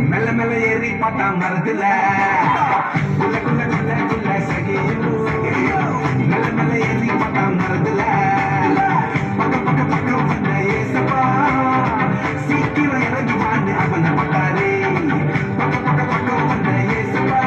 மெல்ல மெல்ல ஏறி பார்த்தா மரத்துல மெல்ல மெல்ல ஏறி பார்த்தா மரத்துல பக்கம் பக்கம் பக்கம் வந்த ஏசப்பா சீக்கிரம் இறங்கி வான்னு அவனை பட்டாரே பக்கம் பக்கம் பக்கம் வந்த ஏசப்பா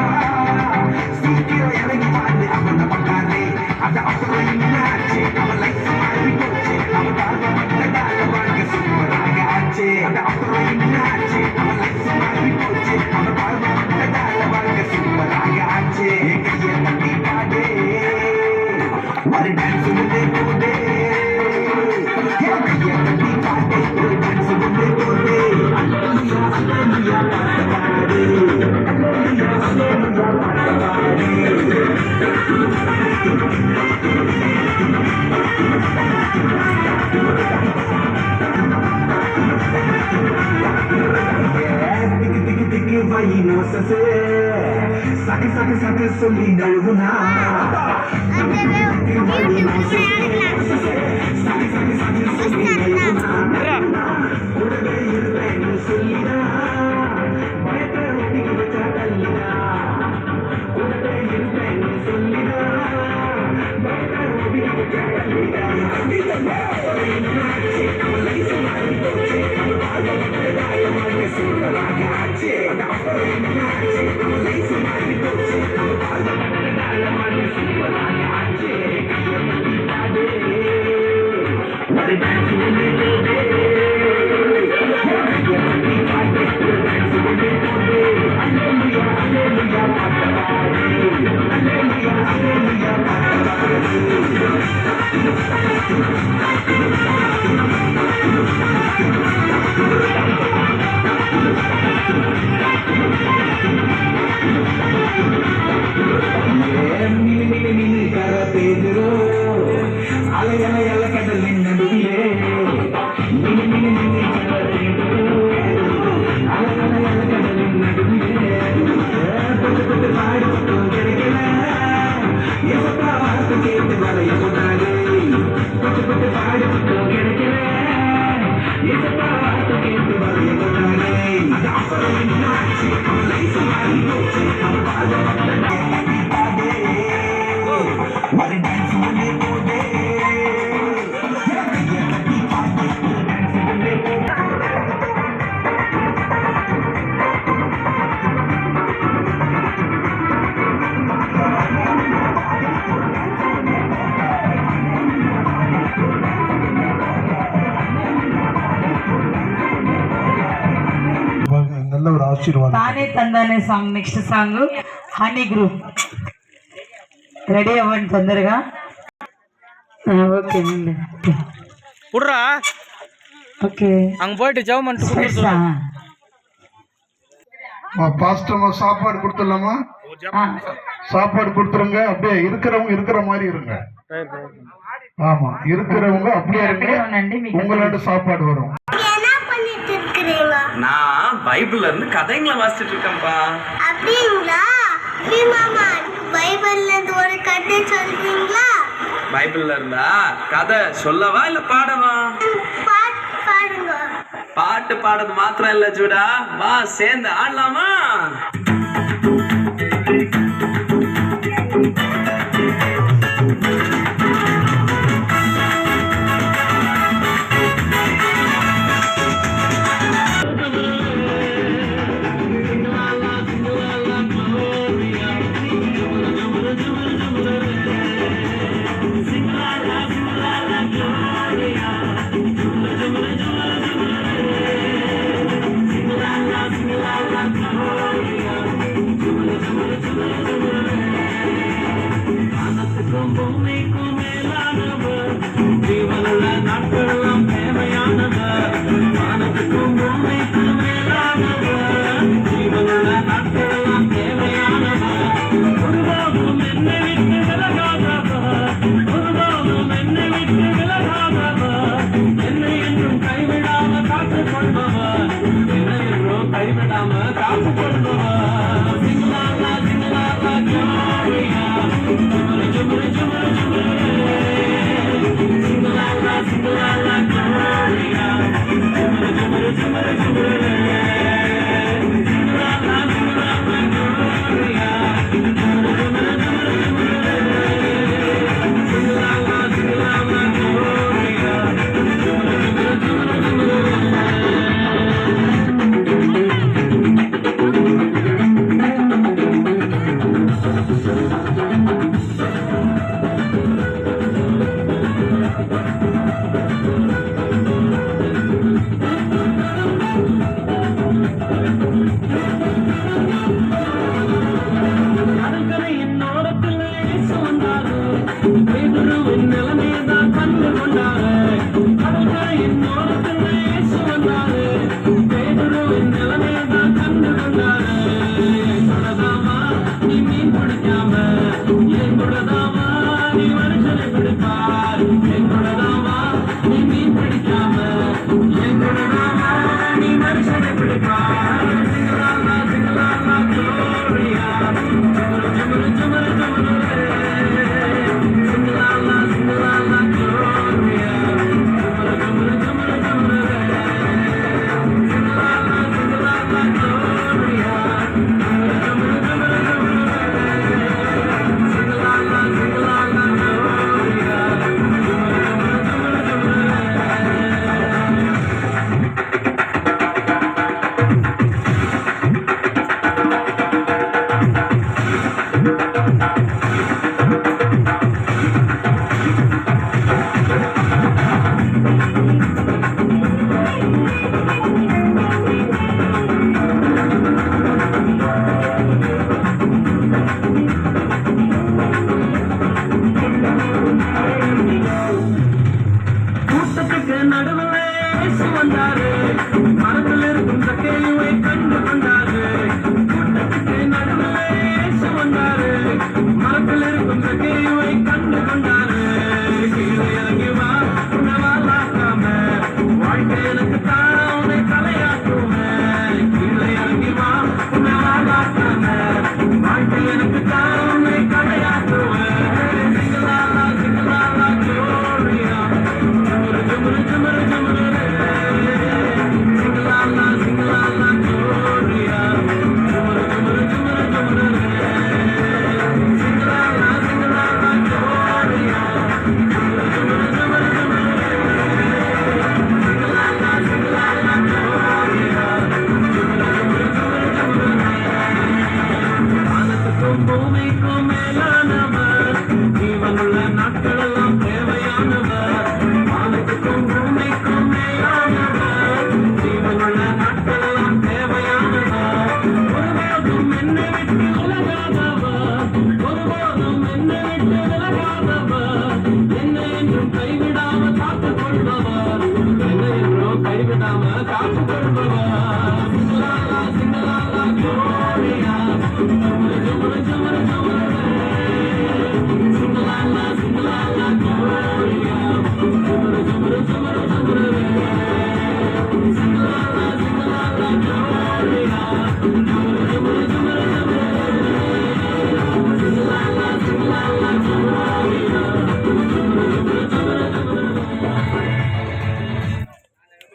சீக்கிரம் இறங்கி வான்னு அவனை பட்டாரே அது அப்புறம் என்னாச்சு அவன் லைஃப் மாறி போச்சு அவன் தாழ்வப்பட்டதால வாழ்க்கை சூப்பராக ஆச்சு அது அப்புறம் என்னாச்சு அவன் லைஃப் மாறி போச்சு அவன் தாழ்வப்பட்டதால வாழ்க்கை சூப்பராக ஆச்சு கையை தட்டி பாடு ஒரு டான்ஸ் வந்து போதே கையை தட்டி பாடு ஒரு டான்ஸ் வந்து போதே அல்லேலூயா அல்லேலூயா பாட்டு பாடு அல்லேலூயா அல்லேலூயா பாட்டு பாடு சக்கு சக்கு சக்கு சொல்லி நழுவுனா சக்கு சக்கு சக்கு சொல்லி நழுவுனா கூடவே இருப்பேன்னு சொல்லினா பயத்தை ஒட்டிக்க வச்சா தள்ளினா கூடவே இருப்பேன்னு சொல்லினா பயத்தை ஒட்டிக்க வச்சா தள்ளினா ತಾನೇ ತಂದಾನೆ song next song honey group ready అవ్వండి తొందరగా ఓకే అండి புடுறா ஓகே அங்க போயிட்டு ஜெபம் பாஸ்டர் சாப்பாடு கொடுத்துடலாமா? சாப்பாடு கொடுத்துருங்க. அப்படியே இருக்கிறவங்க இருக்கிற மாதிரி இருங்க. ஆமா, இருக்கிறவங்க அப்படியே இருங்க. உங்களோட சாப்பாடு வரும். நான் பைபிள்ல இருந்து கதைங்களை வாசிச்சுட்டு இருக்கேன்ப்பா. அப்படிங்களா? மாமா பைபிள்ல இருந்து ஒரு கதை சொல்றீங்களா? பைபிள்ல இருந்தா கதை சொல்லவா இல்ல பாடவா? பாடுங்க. பாட்டு பாடுறது மாத்திரம் இல்ல ஜூடா, வா சேர்ந்து ஆடலாமா?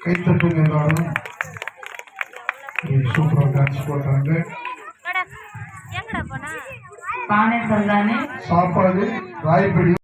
கைத்தட்டுங்க எல்லாரும். சூப்பரா டான்ஸ் போடுறாங்க. தானே தந்தானே சாப்பாடு ராயப்படி